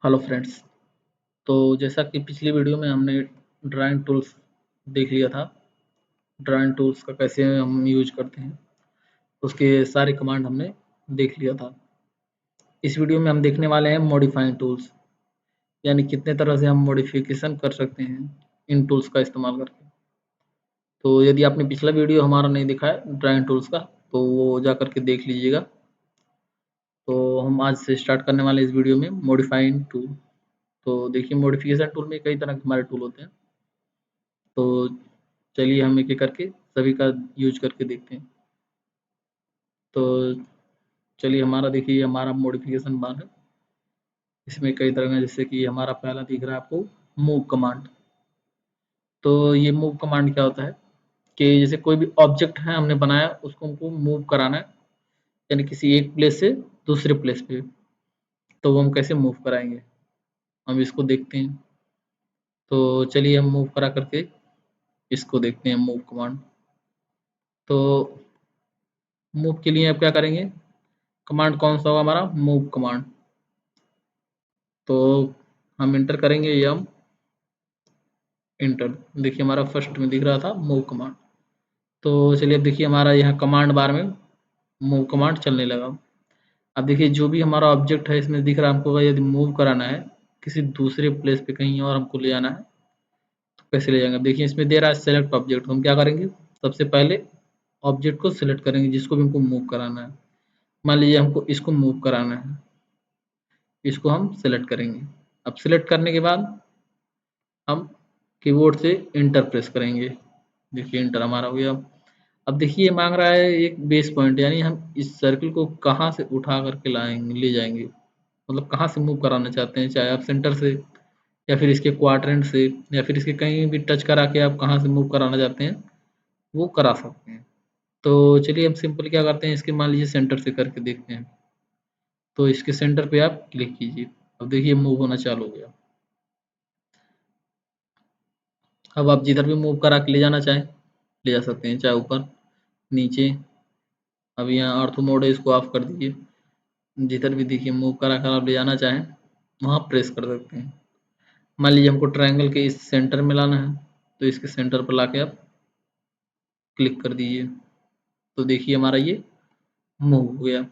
Hello friends. तो जैसा कि पिछली वीडियो में हमने ड्राइंग टूल्स देख लिया था। ड्राइंग टूल्स का कैसे हम यूज करते हैं, उसके सारे कमांड हमने देख लिया था। इस वीडियो में हम देखने वाले हैं मॉडिफाइंग टूल्स, यानी कितने तरह से हम मॉडिफिकेशन कर सकते हैं इन टूल्स का इस्तेमाल करके। तो यदि आपने पिछला वीडियो हमारा नहीं देखा है ड्राइंग टूल्स का, तो वो जा करके देख लीजिएगा। तो हम आज से स्टार्ट करने वाले इस वीडियो में मॉडिफाइंग टूल। तो देखिए, मॉडिफिकेशन टूल में कई तरह के हमारे टूल होते हैं। तो चलिए हम एक एक करके सभी का यूज करके देखते हैं। तो चलिए, हमारा देखिए हमारा मॉडिफिकेशन बार है। इसमें कई तरह का, जैसे कि हमारा पहला दिख रहा है आपको मूव कमांड। तो ये मूव कमांड क्या होता है कि जैसे कोई भी ऑब्जेक्ट है हमने बनाया, उसको हमको मूव कराना है, यानी किसी एक प्लेस से दूसरे प्लेस पे। तो वो हम कैसे मूव कराएंगे, हम इसको देखते हैं। तो चलिए हम मूव करा करके इसको देखते हैं मूव कमांड। तो मूव के लिए आप क्या करेंगे, कमांड कौन सा होगा हमारा, मूव कमांड। तो हम इंटर करेंगे यम इंटर। देखिए हमारा फर्स्ट में दिख रहा था मूव कमांड। तो चलिए अब देखिए हमारा यहाँ कमांड बार में मूव कमांड चलने लगा। अब देखिए जो भी हमारा ऑब्जेक्ट है इसमें दिख रहा है हमको, यदि मूव कराना है किसी दूसरे प्लेस पे कहीं और हमको ले जाना है, तो कैसे ले जाएंगे। अब देखिए इसमें दे रहा है सेलेक्ट ऑब्जेक्ट। हम क्या करेंगे, सबसे पहले ऑब्जेक्ट को सिलेक्ट करेंगे जिसको भी हमको मूव कराना है। मान लीजिए हमको इसको मूव कराना है, इसको हम सिलेक्ट करेंगे। अब सिलेक्ट करने के बाद हम कीबोर्ड से इंटर प्रेस करेंगे। देखिए इंटर हमारा हो गया। अब देखिए ये मांग रहा है एक बेस पॉइंट, यानी हम इस सर्किल को कहाँ से उठा करके लाएंगे, ले जाएंगे, मतलब कहाँ से मूव कराना चाहते हैं। चाहे आप सेंटर से, या फिर इसके क्वाड्रेंट से, या फिर इसके कहीं भी टच करा के आप कहाँ से मूव कराना चाहते हैं वो करा सकते हैं। तो चलिए हम सिंपल क्या करते हैं, इसके मान लीजिए सेंटर से करके देखते हैं। तो इसके सेंटर पे आप क्लिक कीजिए। अब देखिए मूव होना चालू हो गया। अब आप जिधर भी मूव करा के ले जाना चाहें ले जा सकते हैं, चाहे ऊपर नीचे। अब यहाँ ऑर्थो मोड है, इसको ऑफ कर दीजिए। जिधर भी देखिए मूव करा कर आप ले जाना चाहें वहाँ प्रेस कर सकते हैं। मान लीजिए हमको ट्रायंगल के इस सेंटर में लाना है, तो इसके सेंटर पर लाके आप क्लिक कर दीजिए। तो देखिए हमारा ये मूव हो गया।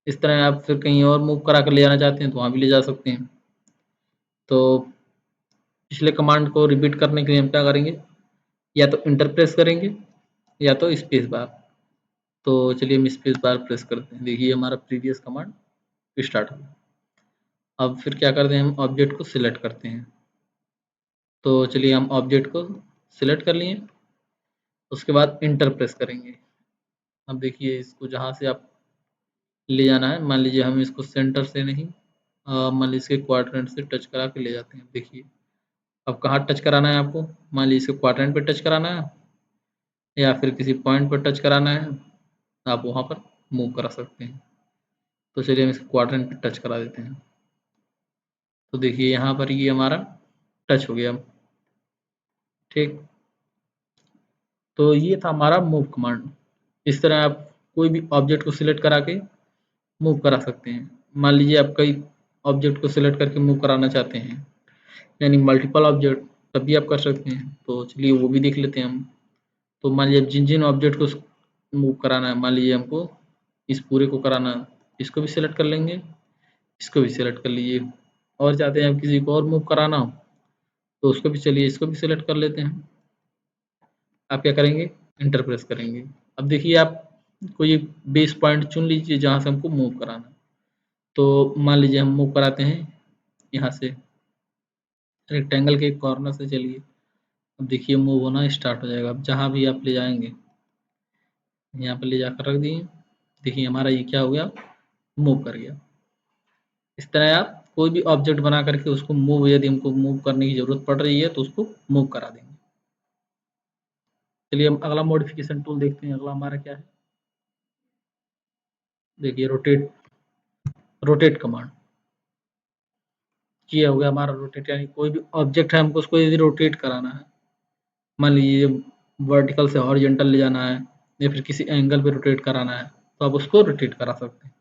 इस तरह आप फिर कहीं और मूव करा कर ले जाना चाहते हैं तो वहाँ भी ले जा सकते हैं। तो पिछले कमांड को रिपीट करने के लिए हम क्या करेंगे, या तो इंटर प्रेस करेंगे या तो स्पेस बार। तो चलिए हम स्पेस बार प्रेस करते हैं। देखिए हमारा प्रीवियस कमांड स्टार्ट हो गया। अब फिर क्या करते हैं, हम ऑब्जेक्ट को सिलेक्ट करते हैं। तो चलिए हम ऑब्जेक्ट को सिलेक्ट कर लिए, उसके बाद इंटर प्रेस करेंगे। अब देखिए इसको जहाँ से आप ले जाना है, मान लीजिए हम इसको सेंटर से नहीं, मान लीजिए इसके क्वाड्रेंट से टच करा के ले जाते हैं। देखिए अब कहाँ टच कराना है आपको, मान लीजिए इसके क्वाड्रेंट पे टच कराना है या फिर किसी पॉइंट पर टच कराना है, आप वहाँ पर मूव करा सकते हैं। तो चलिए हम इसके क्वाड्रेंट पे टच करा देते हैं। तो देखिए यहाँ पर ये हमारा टच हो गया। ठीक, तो ये था हमारा मूव कमांड। इस तरह आप कोई भी ऑब्जेक्ट को सिलेक्ट करा के मूव करा सकते हैं। मान लीजिए आप कई ऑब्जेक्ट को सिलेक्ट करके मूव कराना चाहते हैं, यानी मल्टीपल ऑब्जेक्ट, तब भी आप कर सकते हैं। तो चलिए वो भी देख लेते हैं हम। तो मान लीजिए जिन जिन ऑब्जेक्ट को मूव कराना है, मान लीजिए हमको इस पूरे को कराना है, इसको भी सिलेक्ट कर लेंगे, इसको भी सिलेक्ट कर लीजिए। और चाहते हैं आप किसी को और मूव कराना हो तो उसको भी, चलिए इसको भी सिलेक्ट कर लेते हैं। आप क्या करेंगे, इंटर प्रेस करेंगे। अब देखिए आप कोई बेस पॉइंट चुन लीजिए जहाँ से हमको मूव कराना है। तो मान लीजिए हम मूव कराते हैं यहाँ से, रेक्टेंगल के एक कॉर्नर से। चलिए अब देखिए मूव होना स्टार्ट हो जाएगा। अब जहाँ भी आप ले जाएंगे, यहाँ पर ले जाकर रख दिए। देखिए हमारा ये क्या हो गया, मूव कर गया। इस तरह आप कोई भी ऑब्जेक्ट बना करके उसको मूव, यदि हमको मूव करने की जरूरत पड़ रही है तो उसको मूव करा देंगे। चलिए हम अगला मॉडिफिकेशन टूल देखते हैं। अगला हमारा क्या है, देखिए रोटेट। रोटेट कमांड, ये हो गया हमारा रोटेट, यानी कोई भी ऑब्जेक्ट है हमको उसको यदि रोटेट कराना है, मान लीजिए वर्टिकल से हॉरिजॉन्टल ले जाना है या फिर किसी एंगल पे रोटेट कराना है, तो आप उसको रोटेट करा सकते हैं।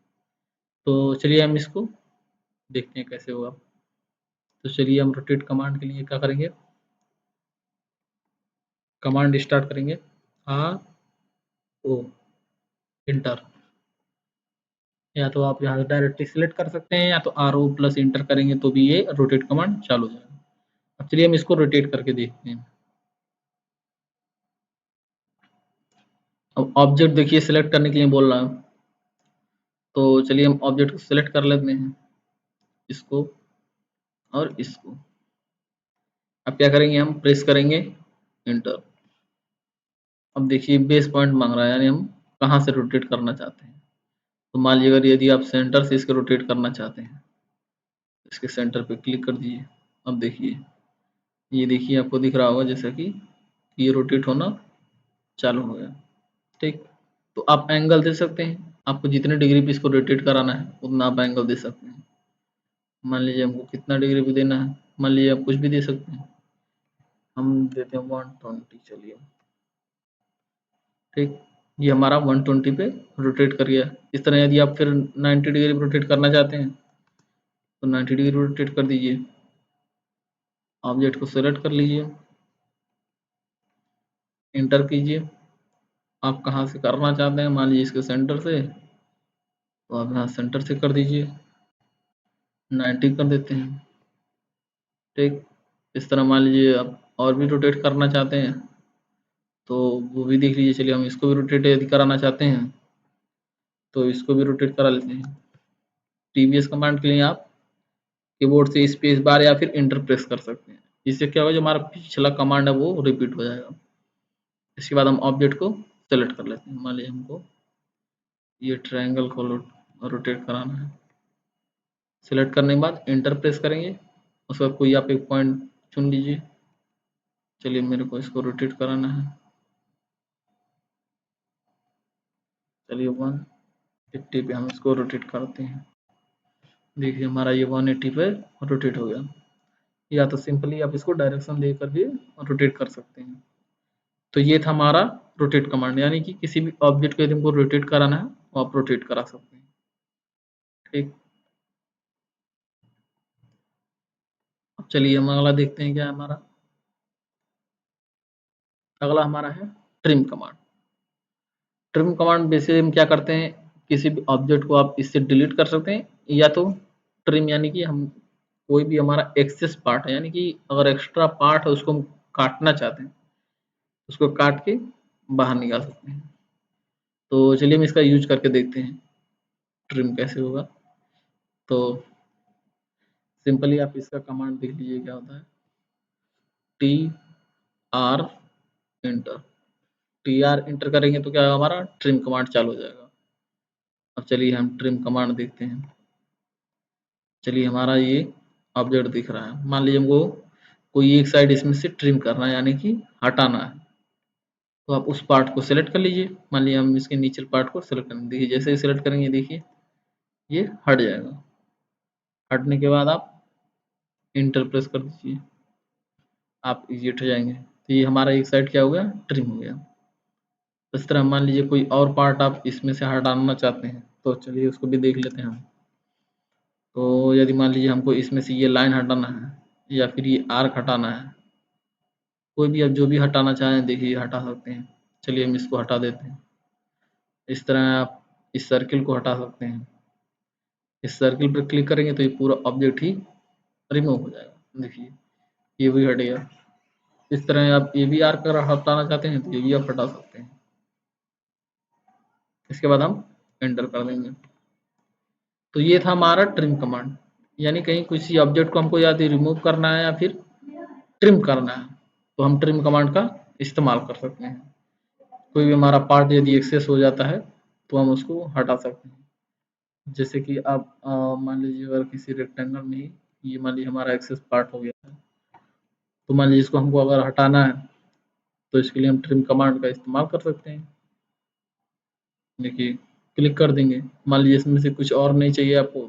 तो चलिए हम इसको देखते हैं कैसे होगा। तो चलिए हम रोटेट कमांड के लिए क्या करेंगे, कमांड स्टार्ट करेंगे आर ओ इंटर, या तो आप यहाँ से डायरेक्टली सिलेक्ट कर सकते हैं या तो आर ओ प्लस इंटर करेंगे तो भी ये रोटेट कमांड चालू हो जाएगा। अब चलिए हम इसको रोटेट करके देखते हैं। अब ऑब्जेक्ट देखिए सिलेक्ट करने के लिए बोल रहा है, तो चलिए हम ऑब्जेक्ट को सिलेक्ट कर लेते हैं, इसको और इसको। अब क्या करेंगे, हम प्रेस करेंगे इंटर। अब देखिए बेस पॉइंट मांग रहा है, यानी हम कहाँ से रोटेट करना चाहते हैं। तो मान लीजिए अगर यदि आप सेंटर से इसको रोटेट करना चाहते हैं, इसके सेंटर पे क्लिक कर दीजिए। अब देखिए, ये देखिए आपको दिख रहा होगा जैसा कि ये रोटेट होना चालू हो गया। ठीक, तो आप एंगल दे सकते हैं, आपको जितने डिग्री पे इसको रोटेट कराना है उतना आप एंगल दे सकते हैं। मान लीजिए हमको कितना डिग्री पे देना है, मान लीजिए आप कुछ भी दे सकते हैं, हम देते हैं 120। चलिए ठीक, ये हमारा 120 पे रोटेट कर गया। इस तरह यदि आप फिर 90 डिग्री पे रोटेट करना चाहते हैं तो 90 डिग्री रोटेट कर दीजिए। ऑब्जेक्ट को सेलेक्ट कर लीजिए, इंटर कीजिए। आप कहाँ से करना चाहते हैं, मान लीजिए इसके सेंटर से, तो आप यहाँ सेंटर से कर दीजिए, 90 कर देते हैं। ठीक, इस तरह मान लीजिए आप और भी रोटेट करना चाहते हैं तो वो भी देख लीजिए। चलिए हम इसको भी रोटेट यदि कराना चाहते हैं तो इसको भी रोटेट करा लेते हैं। टीवीएस कमांड के लिए आप कीबोर्ड से स्पेस बार या फिर इंटर प्रेस कर सकते हैं। इससे क्या होगा, जो हमारा पिछला कमांड है वो रिपीट हो जाएगा। इसके बाद हम ऑब्जेक्ट को सेलेक्ट कर लेते हैं। मान लीजिए हमको ये ट्रायंगल को रोटेट कराना है। सेलेक्ट करने के बाद इंटर प्रेस करेंगे, उसके बाद कोई आप एक पॉइंट चुन लीजिए। चलिए मेरे को इसको रोटेट कराना है, चलिए 180 पे हम इसको रोटेट करते हैं। देखिए हमारा ये 180 पे रोटेट हो गया। या तो सिंपली आप इसको डायरेक्शन देकर भी रोटेट कर सकते हैं। तो ये था हमारा रोटेट कमांड, यानी कि किसी भी ऑब्जेक्ट को यदि हमको रोटेट कराना है वो आप रोटेट करा सकते हैं। ठीक, अब चलिए हम अगला देखते हैं क्या है हमारा। अगला हमारा है trim command. Trim command basically हम क्या करते हैं, किसी भी ऑब्जेक्ट को आप इससे डिलीट कर सकते हैं, या तो ट्रिम यानी कि हम कोई भी हमारा एक्सेस पार्ट है, यानी कि अगर एक्स्ट्रा पार्ट है उसको हम काटना चाहते हैं, उसको काट के बाहर निकाल सकते हैं। तो चलिए हम इसका यूज करके देखते हैं ट्रिम कैसे होगा। तो सिंपली आप इसका कमांड देख लीजिए क्या होता है, T R inter. T R inter करेंगे तो क्या होगा, हमारा ट्रिम कमांड चालू हो जाएगा। अब चलिए हम ट्रिम कमांड देखते हैं। चलिए हमारा ये ऑब्जेक्ट दिख रहा है, मान लीजिए हमको कोई एक साइड इसमें से ट्रिम करना है यानी कि हटाना है, तो आप उस पार्ट को सिलेक्ट कर लीजिए। मान लीजिए हम इसके नीचे पार्ट को सिलेक्ट करेंगे, देखिए जैसे ही सिलेक्ट करेंगे देखिए ये हट जाएगा। हटने के बाद आप इंटर प्रेस कर दीजिए, आप एग्जिट हो जाएंगे। तो ये हमारा एक साइड क्या हो गया, ट्रिम हो गया। इस तरह मान लीजिए कोई और पार्ट आप इसमें से हटाना चाहते हैं तो चलिए उसको भी देख लेते हैं हम। तो यदि मान लीजिए हमको इसमें से ये लाइन हटाना है या फिर ये आर्क हटाना है, कोई भी आप जो भी हटाना चाहें देखिए हटा सकते हैं। चलिए हम इसको हटा देते हैं। इस तरह आप इस सर्किल को हटा सकते हैं। इस सर्किल पर क्लिक करेंगे तो ये पूरा ऑब्जेक्ट ही रिमूव हो जाएगा। देखिए ये भी हट गया। इस तरह आप ये भी आर्क अगर हटाना चाहते हैं तो ये भी आप हटा सकते हैं। इसके बाद हम एंटर कर देंगे। तो ये था हमारा ट्रिम कमांड, यानी कहीं किसी ऑब्जेक्ट को हमको या तो रिमूव करना है या फिर ट्रिम करना है तो हम ट्रिम कमांड का इस्तेमाल कर सकते हैं। कोई भी हमारा पार्ट यदि एक्सेस हो जाता है तो हम उसको हटा सकते हैं। जैसे कि आप मान लीजिए अगर किसी रेक्टेंगल में ही ये मान लीजिए हमारा एक्सेस पार्ट हो गया है, तो मान लीजिए इसको हमको अगर हटाना है तो इसके लिए हम ट्रिम कमांड का इस्तेमाल कर सकते हैं। देखिए क्लिक कर देंगे, मान लीजिए इसमें से कुछ और नहीं चाहिए आपको,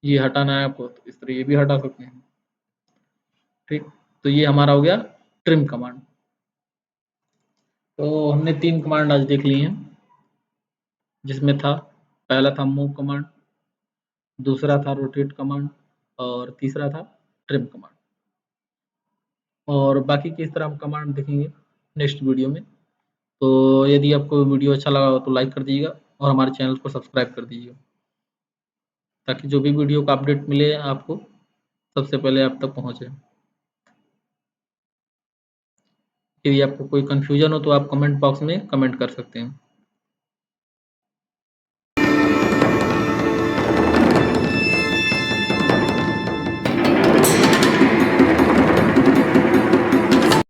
ये हटाना है आपको, तो इस तरह ये भी हटा सकते हैं। ठीक, तो ये हमारा हो गया ट्रिम कमांड। तो हमने 3 कमांड आज देख ली हैं, जिसमें था पहला था मूव कमांड, दूसरा था रोटेट कमांड और तीसरा था ट्रिम कमांड। और बाकी की इस तरह हम कमांड देखेंगे नेक्स्ट वीडियो में। तो यदि आपको वीडियो अच्छा लगा हो तो लाइक कर दीजिएगा और हमारे चैनल को सब्सक्राइब कर दीजिएगा, ताकि जो भी वीडियो का अपडेट मिले आपको सबसे पहले आप तक पहुँचे। यदि आपको कोई कन्फ्यूजन हो तो आप कमेंट बॉक्स में कमेंट कर सकते हैं।